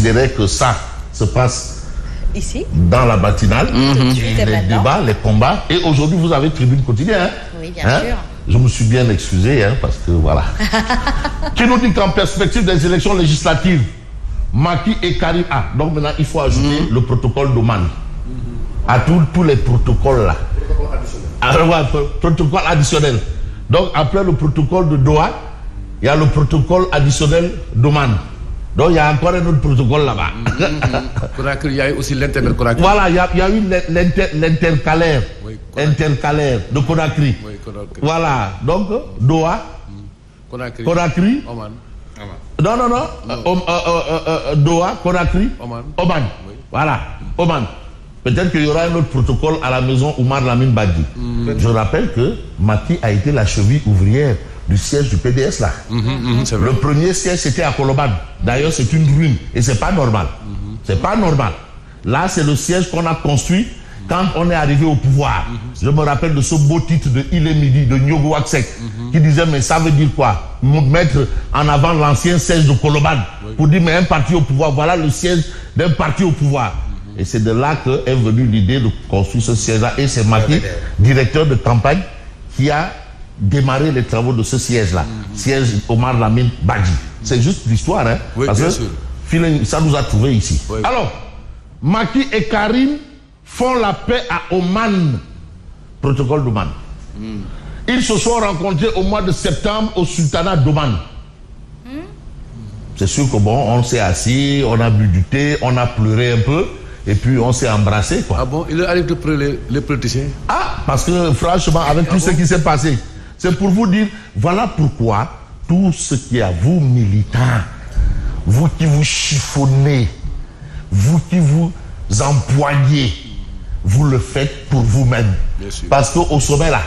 considérait que ça se passe ici, dans la matinale, les débats, les combats. Et aujourd'hui, vous avez Tribune Quotidienne. Hein? Oui, bien sûr. Je me suis bien excusé, parce que voilà. Qui nous dit qu'en perspective des élections législatives, Macky et Karim... Ah, donc maintenant, il faut ajouter le protocole d'Oman. À tous les protocoles là. Protocole additionnel. Donc, après le protocole de Doha, il y a le protocole additionnel d'Oman. Donc, il y a encore un autre protocole là-bas. Il y a aussi l'intercalaire. Voilà, il y a eu l'intercalaire. Oui, intercalaire de Conakry. Oui, Conakry. Voilà, donc, Doha, Conakry. Oman. Non. Doha, Conakry, Oman. Oui. Voilà, Oman. Peut-être qu'il y aura un autre protocole à la maison Oumar Lamine Badji. Je rappelle que Macky a été la cheville ouvrière du siège du PDS là. Le premier siège c'était à Colobane. D'ailleurs c'est une ruine et c'est pas normal. C'est pas normal. Là c'est le siège qu'on a construit quand on est arrivé au pouvoir. Je me rappelle de ce beau titre de Il est midi de Nyogo Waksek qui disait mais ça veut dire quoi? Mettre en avant l'ancien siège de Colobane pour dire mais un parti au pouvoir, voilà le siège d'un parti au pouvoir. Et c'est de là qu'est venue l'idée de construire ce siège-là. Et c'est Macky, directeur de campagne, qui a démarré les travaux de ce siège-là. Siège Omar Lamine Badji. C'est juste l'histoire, hein. Oui, parce que ça nous a trouvés ici. Oui. Alors, Macky et Karim font la paix à Oman. Protocole d'Oman. Ils se sont rencontrés au mois de septembre au sultanat d'Oman. C'est sûr que bon, on s'est assis, on a bu du thé, on a pleuré un peu. Et puis on s'est embrassé, quoi. Ah bon, il arrive de pleurer les politiciens? Ah, parce que franchement, avec tout ce qui s'est passé, c'est pour vous dire, voilà pourquoi tout ce qui est à vous, militants, vous qui vous chiffonnez, vous qui vous empoignez, vous le faites pour vous-même. Parce qu'au sommet, là,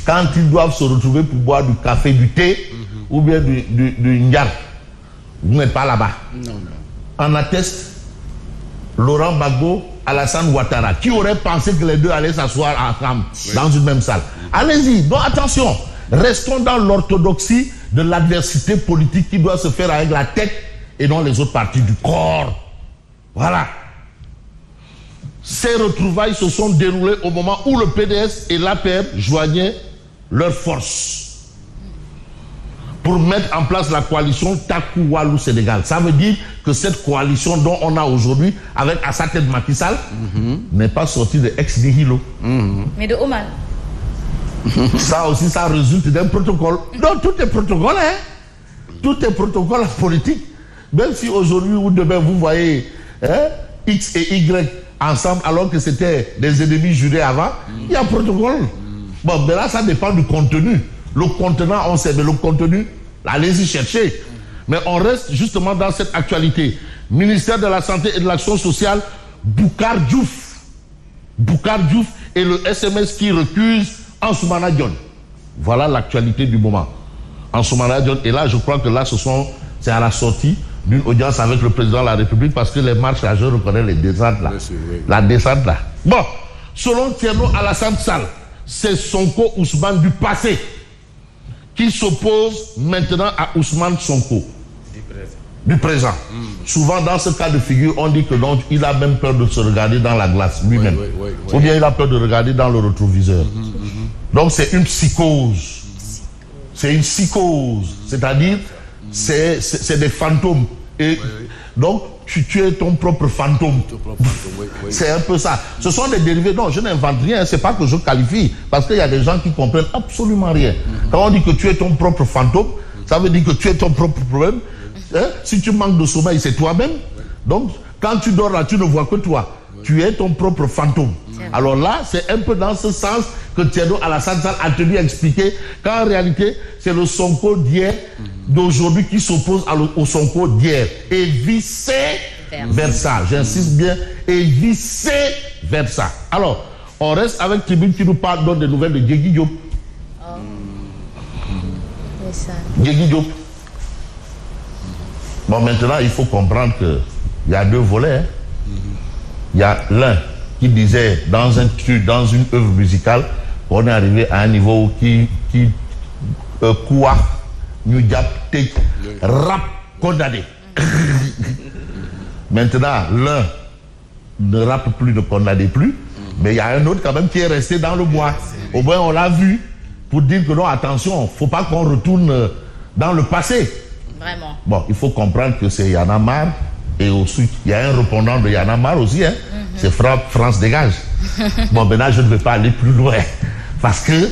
quand ils doivent se retrouver pour boire du café, du thé, ou bien du ndiar, vous n'êtes pas là-bas. Non. En atteste Laurent Gbagbo, Alassane Ouattara, qui aurait pensé que les deux allaient s'asseoir ensemble dans une même salle. Allez-y, donc attention, restons dans l'orthodoxie de l'adversité politique qui doit se faire avec la tête et non les autres parties du corps. Voilà. Ces retrouvailles se sont déroulées au moment où le PDS et l'APR joignaient leurs forces pour mettre en place la coalition Taku Walou Sénégal. Ça veut dire que cette coalition dont on a aujourd'hui avec à sa tête Macky Sall n'est pas sortie de ex nihilo. Mais de Oman. Ça aussi, ça résulte d'un protocole. Donc tout est protocole, hein. Tout est protocole politique. Même si aujourd'hui ou demain vous voyez X et Y ensemble alors que c'était des ennemis jurés avant, il y a protocole. Bon, mais là ça dépend du contenu. Le contenant, on sait, mais le contenu, allez-y chercher. Mais on reste justement dans cette actualité. Ministère de la Santé et de l'Action sociale, Boukar Diouf. Boukar Diouf et le SMS qui recuse Ansoumana Dione. Voilà l'actualité du moment. Ansoumana Dione. Et là, je crois que là, c'est à la sortie d'une audience avec le président de la République parce que les marches, là, je reconnais les descentes là. La descente là. Bon, selon Thierno Alassane Sall, c'est Sonko Ousmane du passé qui s'oppose maintenant à Ousmane Sonko du présent. Souvent dans ce cas de figure on dit que donc il a même peur de se regarder dans la glace lui-même, ou bien il a peur de regarder dans le rétroviseur. Donc c'est une psychose, c'est une psychose, c'est-à-dire c'est des fantômes et donc tu es ton propre fantôme. C'est un peu ça. Ce sont des dérivés. Non, je n'invente rien. C'est pas que je qualifie. Parce qu'il y a des gens qui comprennent absolument rien. Quand on dit que tu es ton propre fantôme, ça veut dire que tu es ton propre problème. Si tu manques de sommeil, c'est toi-même. Donc, quand tu dors là, tu ne vois que toi. Tu es ton propre fantôme. Alors là, c'est un peu dans ce sens que Thierno Alassane Sall a tenu à expliquer qu'en réalité, c'est le Sonko d'hier, d'aujourd'hui qui s'oppose au Sonko d'hier. Et vice versa. J'insiste bien. Et vice versa. Alors, on reste avec Tribune qui nous parle donc des nouvelles de Diegui Diop. Diegui Diop. Bon, maintenant, il faut comprendre qu'il y a deux volets. Hein. Il y a l'un qui disait dans une œuvre musicale, on est arrivé à un niveau qui quoi, nous rap condamné. Maintenant, l'un ne rappe plus, ne condamne plus, mais il y a un autre quand même qui est resté dans le bois. Au moins, on l'a vu pour dire que non, attention, faut pas qu'on retourne dans le passé. Vraiment. Bon, il faut comprendre que c'est Y'en a marre. Et ensuite, il y a un répondant de Y'en a marre aussi, hein. C'est France Dégage. Bon, maintenant, je ne vais pas aller plus loin. Parce que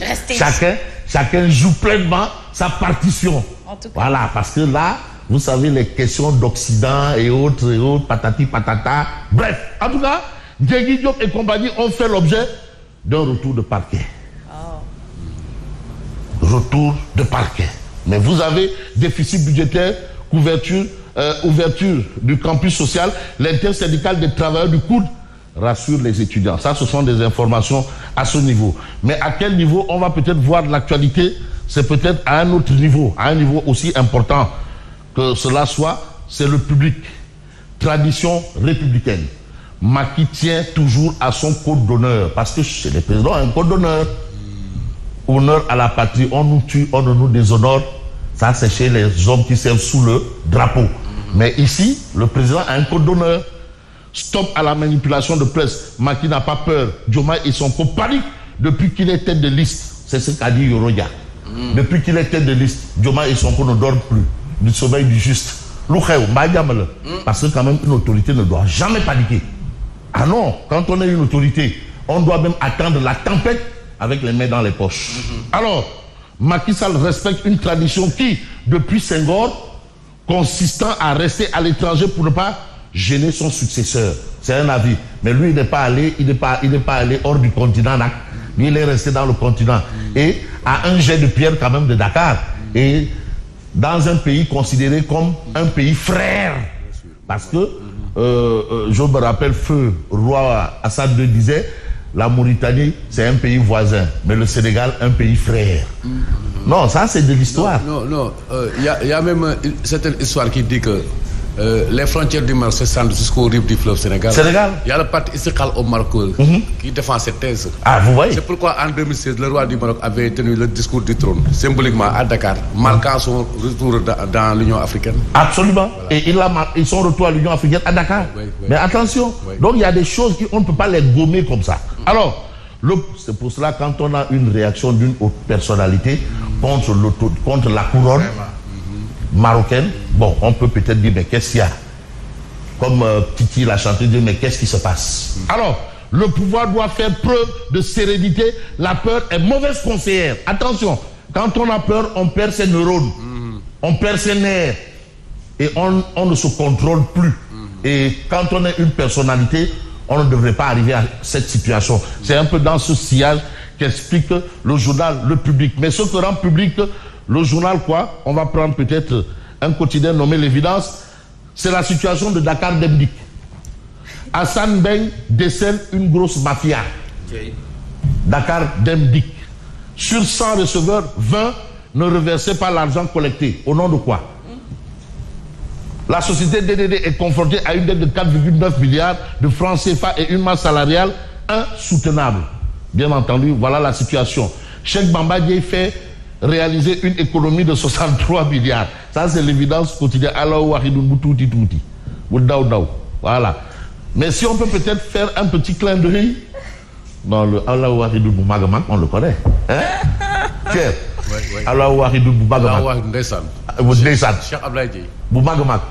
chacun joue pleinement sa partition. En tout cas. Voilà, parce que là, vous savez, les questions d'Occident et autres, patati patata. Bref, en tout cas, Diegui Diop et compagnie ont fait l'objet d'un retour de parquet. Retour de parquet. Mais vous avez déficit budgétaire, ouverture du campus social, l'intersyndical des travailleurs du coude rassure les étudiants. Ça, ce sont des informations à ce niveau. Mais à quel niveau on va peut-être voir de l'actualité? C'est peut-être à un autre niveau, à un niveau aussi important que cela soit, c'est le public. Tradition républicaine. Macky tient toujours à son code d'honneur, parce que chez les présidents, un code d'honneur. Honneur à la patrie, on nous tue, on ne nous déshonore. Ça, c'est chez les hommes qui servent sous le drapeau. Mais ici, le président a un code d'honneur. Stop à la manipulation de presse. Macky n'a pas peur. Diomaye et son panique depuis qu'il est tête de liste. C'est ce qu'a dit Yoroya. Depuis qu'il est tête de liste, Diomaye et son ne dorment plus du sommeil du juste. Parce que quand même, une autorité ne doit jamais paniquer. Ah non, quand on est une autorité, on doit même attendre la tempête avec les mains dans les poches. Alors, Macky Sall respecte une tradition qui, depuis Senghor, consistant à rester à l'étranger pour ne pas gêner son successeur. C'est un avis. Mais lui, il n'est pas allé hors du continent. Lui, il est resté dans le continent. Et à un jet de pierre quand même de Dakar. Et dans un pays considéré comme un pays frère. Parce que, je me rappelle, feu roi Assad II disait, la Mauritanie, c'est un pays voisin, mais le Sénégal, un pays frère. Non, ça, c'est de l'histoire. Non. Il y a même certaine histoire qui dit que les frontières du Maroc s'étendent jusqu'aux rives du fleuve Sénégal. Il y a le parti Istiqlal au Maroc qui défend cette thèse. Ah, vous voyez. C'est pourquoi en 2016, le roi du Maroc avait tenu le discours du trône, symboliquement à Dakar, marquant son retour dans l'Union africaine. Absolument. Voilà. Et son retour à l'Union africaine à Dakar. Oui. Mais attention, donc il y a des choses qu'on ne peut pas les gommer comme ça. Alors, c'est pour cela quand on a une réaction d'une haute personnalité contre la couronne marocaine, bon, on peut peut-être dire, mais qu'est-ce qu'il y a? Comme Titi l'a chanté, dire, mais qu'est-ce qui se passe? Alors, le pouvoir doit faire preuve de sérénité. La peur est mauvaise conseillère. Attention, quand on a peur, on perd ses neurones, on perd ses nerfs, et on ne se contrôle plus. Et quand on est une personnalité, on ne devrait pas arriver à cette situation. C'est un peu dans ce sillage qu'explique le journal Le Public. Mais ce que rend public le journal, quoi, on va prendre peut-être un quotidien nommé L'Évidence, c'est la situation de Dakar Demdik. Hassan Beng décèle une grosse mafia. Dakar Demdik. Sur 100 receveurs, 20 ne reversaient pas l'argent collecté. Au nom de quoi? La société DDD est confrontée à une dette de 4,9 milliards de francs CFA et une masse salariale insoutenable. Bien entendu, voilà la situation. Cheikh Bamba Dièye fait réaliser une économie de 63 milliards. Ça, c'est L'Évidence quotidienne. Voilà. Mais si on peut peut-être faire un petit clin d'œil, dans le Allah Wahidou Boumagamak, on le connaît. Hein? Pierre. Allah Wahidou Boumagamak. Ndeysaan. Cheikh Ablaye Dièye. Boumagamak.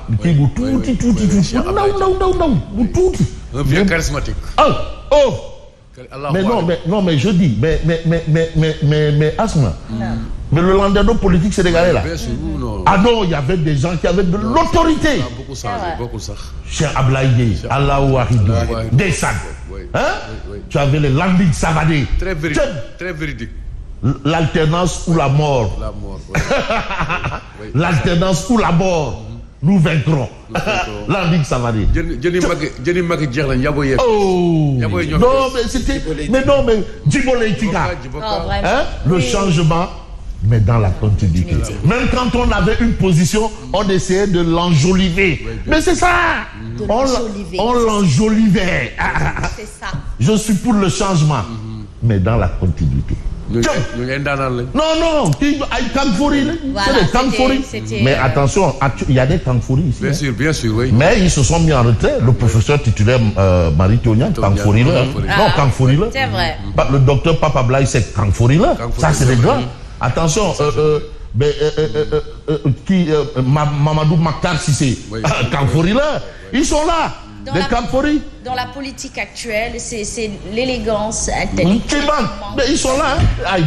Un vieux charismatique. Oh! Mais je dis, mais Asma, mais le landau politique sénégalais là. Ah non, il y avait des gens qui avaient de l'autorité. Beaucoup ça. Cheikh Ablaye Dièye, Allah Wahidou, Ndeysaan. Tu avais les Landing Savané. Très véridique. L'alternance ou la mort. L'alternance ou la mort. Nous vaincrons. Landing Savané. Oh non, mais c'était. Mais non, mais Djiboleitika. Le changement, mais dans la continuité. Même quand on avait une position, on essayait de l'enjoliver. Mais c'est ça. On l'enjolivait. C'est ça. Je suis pour le changement, mais dans la continuité. Non, Kangfori. C'est des Kangfori. Mais attention, il y a des Kangfori ici. Bien sûr, oui. Mais ils se sont mis en retrait. Le professeur titulaire Marie Théoniane, Kangfori là. Non, Kangfori là. C'est vrai. Le docteur Papa Blaye, c'est Kangfori là. Ça, c'est des grands. Attention, Mamadou Maktar Cissé, Kangfori là. Ils sont là. Dans la politique actuelle, c'est l'élégance intellectuelle. Mais ils sont là.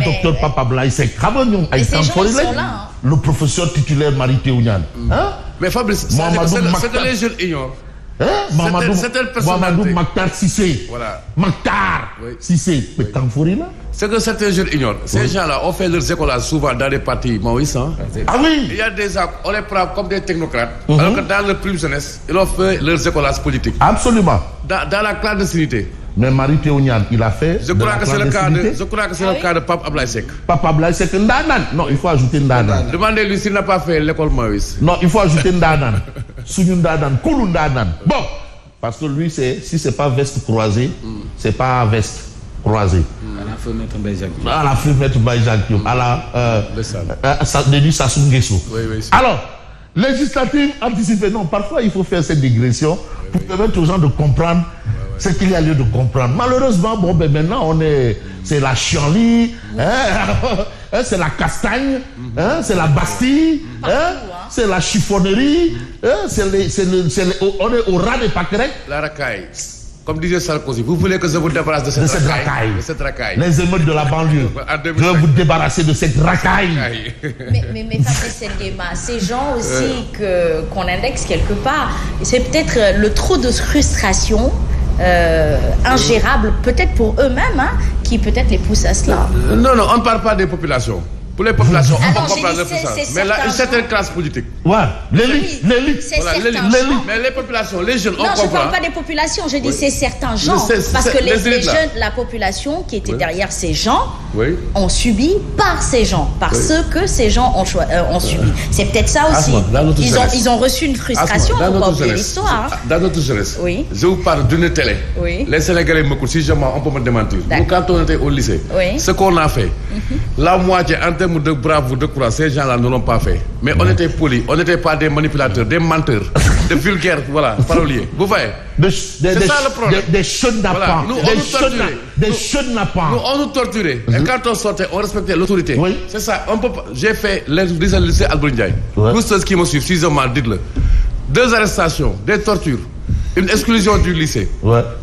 Docteur Papa Blaye, c'est Kavagnon. Le professeur titulaire Marie Théoniane. Mais Fabrice, c'est que les jeunes ignorent. Mamadou Maktar Cissé. Voilà. Maktar Cissé. Mais Kangfori là. C'est que certains jeunes ignorent. Ces gens-là ont fait leurs écoles souvent dans des partis maoïstes. Ah oui. Il y a des gens, on les prend comme des technocrates. Alors que dans leur prime jeunesse, ils ont fait leurs écoles politiques. Absolument. Dans la clandestinité. Mais Marie Théoniane, il a fait. Je crois que c'est le cas de Pape Ablaye Seck. Pape Ablaye Seck, Ndanan. Non, il faut ajouter Ndanan. Demandez-lui s'il n'a pas fait l'école maoïste. Non, il faut ajouter Ndanan. Sounou Ndanan, Koulou Ndanan. Bon, parce que lui, si c'est pas veste croisée, c'est pas veste croisée. À la fenêtre Baïjak. À la fenêtre Baïjak. À la Denis Sassou Nguesso. Alors, législative anticipée. Non, parfois il faut faire cette digression pour permettre aux gens de comprendre ce qu'il y a lieu de comprendre. Malheureusement, maintenant c'est la chienlit, c'est la castagne, c'est la Bastille, c'est la chiffonnerie, on est au ras des pâquerettes. La racaille. Comme disait Sarkozy, vous voulez que je vous débarrasse de cette racaille. Les émeutes de la banlieue. Je vais vous débarrasser de cette racaille. Mais Fabrice Nguema, ces gens aussi qu'on indexe quelque part, c'est peut-être le trop de frustration ingérable, peut-être pour eux-mêmes, qui peut-être les pousse à cela. Non, on ne parle pas des populations. Pour les populations, on peut comprendre leur puissance. Mais là, une certaine classe politique. Ouais, l'élite. Mais les populations, les jeunes, on comprend. Non, je ne parle pas des populations, je dis c'est certains gens. Parce que les jeunes, la population qui était derrière ces gens, ont subi par ces gens, parce que ces gens ont subi. C'est peut-être ça aussi. Ils ont reçu une frustration, on va oublier l'histoire. Dans notre jeunesse, je vous parle d'une télé. Les Sénégalais me coûtent, si je mens, on peut me démentir. Nous, quand on était au lycée, ce qu'on a fait, la moitié en termes de bravoure, de courage, ces gens-là ne l'ont pas fait. Mais on était polis, on n'était pas des manipulateurs, des menteurs, des vulgaires, paroliers. Vous voyez? C'est ça le problème. Des chaudes d'appât. Des chaudes d'appât. Nous, on nous torturait. Et quand on sortait, on respectait l'autorité. C'est ça. J'ai fait le lycée Albert Ndiaye. Tous ceux qui me suivent, si je m'en dites-le. 2 arrestations, des tortures, une exclusion du lycée.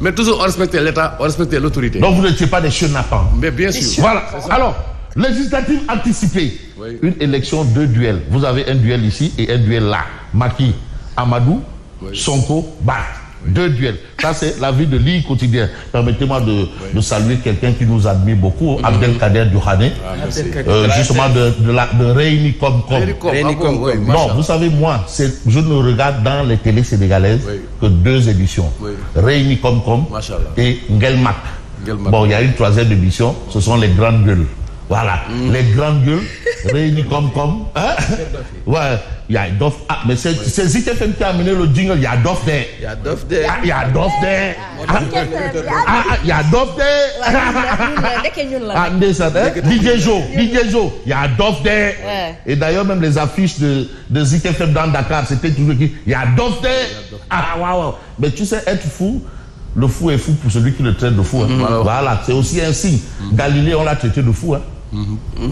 Mais toujours on respectait l'État, on respectait l'autorité. Donc vous n'étiez pas des chaudes d'appât. Mais bien sûr. Voilà. Alors, législative anticipée. Une élection, 2 duels. Vous avez un duel ici et un duel là. Macky, Amadou, Sonko, Barth. 2 duels. Ça, c'est la vie de l'île quotidien. Permettez-moi de saluer quelqu'un qui nous admire beaucoup, Abdelkader Duhane, justement de Réuni Comcom. Non, vous savez, moi, je ne regarde dans les télés sénégalaises que 2 émissions. Réuni Comcom et Ngelmak. Bon, il y a une 3e émission, ce sont les grandes gueules. Voilà, les grandes gueules réunies comme. Ouais, il y a Dof. Ah, mais c'est Zik FM qui a amené le jingle. Il y a Dof there. Il y a Dof there. Il y a Dof there. Il y a Dof there. DJ Joe. Il y a Dof there. Et d'ailleurs, même les affiches de Zik FM dans Dakar, c'était toujours qui. Il y a Dof there. Ah, waouh. Mais tu sais, être fou. Le fou est fou pour celui qui le traite de fou. Voilà, c'est aussi un signe. Galilée, on l'a traité de fou.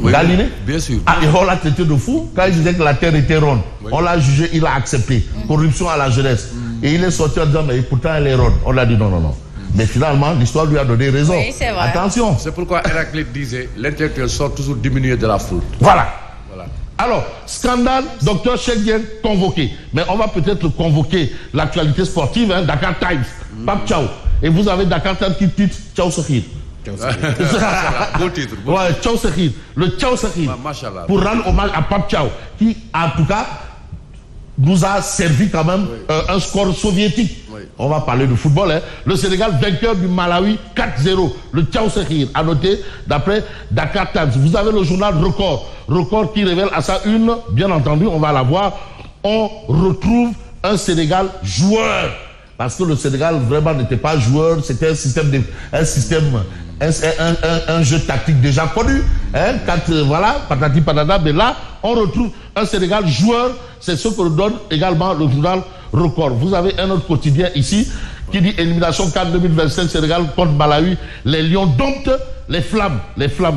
Galilée, bien sûr. Et on l'a traité de fou quand il disait que la terre était ronde. On l'a jugé, il a accepté. Corruption à la jeunesse. Et il est sorti en disant, mais pourtant elle est ronde. On l'a dit non. Mais finalement, l'histoire lui a donné raison. Oui, c'est vrai. Attention. C'est pourquoi Héraclite disait, l'intellectuel sort toujours diminué de la foule. Voilà. Alors, scandale, docteur Cheikh convoqué. Mais on va peut-être convoquer l'actualité sportive, Dakar Times, Pape Thiaw. Et vous avez Dakar Times qui titre Thiaw Sakhir. Beau titre. Ouais, Thiaw Sakhir. Le Thiaw Sakhir. Pour rendre hommage à Pape Thiaw, qui, en tout cas, nous a servi quand même un score soviétique. On va parler de football. Le Sénégal vainqueur du Malawi 4-0. Le Thiaw Sakhir a noté d'après Dakar Times. Vous avez le journal Record qui révèle à sa une, bien entendu, on va la voir. On retrouve un Sénégal joueur. Parce que le Sénégal vraiment n'était pas joueur, c'était un système un jeu tactique déjà connu. Hein, voilà, patati patata. Mais là, on retrouve un Sénégal joueur. C'est ce que nous donne également le journal Record. Vous avez un autre quotidien ici qui dit élimination CAN 2025 Sénégal contre Malawi. Les Lions domptent les flammes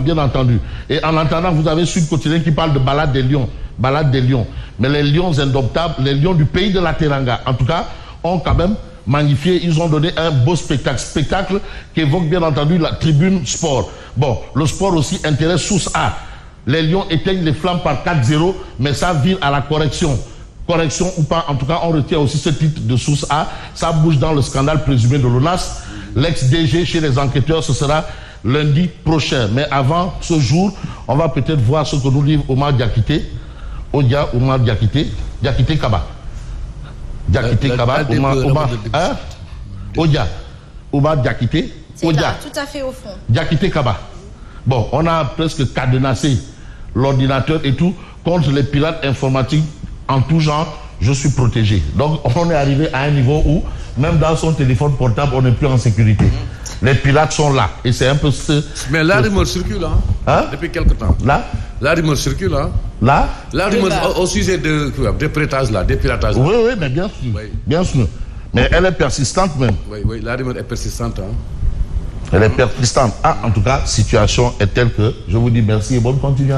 bien entendu. Et en entendant, vous avez Sud Quotidien qui parle de balade des lions. Balade des lions. Mais les lions indomptables, les lions du pays de la Teranga, en tout cas, ont quand même magnifié. Ils ont donné un beau spectacle. Spectacle qui évoque bien entendu la tribune sport. Bon, le sport aussi intéresse Source A. Les lions éteignent les flammes par 4-0, mais ça vire à la correction. Correction ou pas, en tout cas, on retient aussi ce titre de Source A. Ça bouge dans le scandale présumé de l'ONAS. L'ex-DG chez les enquêteurs, ce sera lundi prochain. Mais avant ce jour, on va peut-être voir ce que nous livre Omar Diakité. Omar Diakité. Diakité Kaba. Diakité Kaba. Omar Diakité. C'est là, tout à fait au fond. Diakité Kaba. Bon, on a presque cadenassé l'ordinateur et tout contre les pirates informatiques en tout genre. Je suis protégé. Donc, on est arrivé à un niveau où, même dans son téléphone portable, on n'est plus en sécurité. Les pirates sont là. Et c'est un peu ce... Mais la rumeur circule, hein? Depuis quelque temps. Là? La rumeur circule, hein? Là? La rumeur au sujet de prêtage, là, des piratages. Oui, oui, mais bien sûr. Oui. Bien sûr. Mais elle est persistante même. Oui, oui, la rumeur est persistante, hein? Elle est persistante. En tout cas, situation est telle que je vous dis merci et bonne continuation.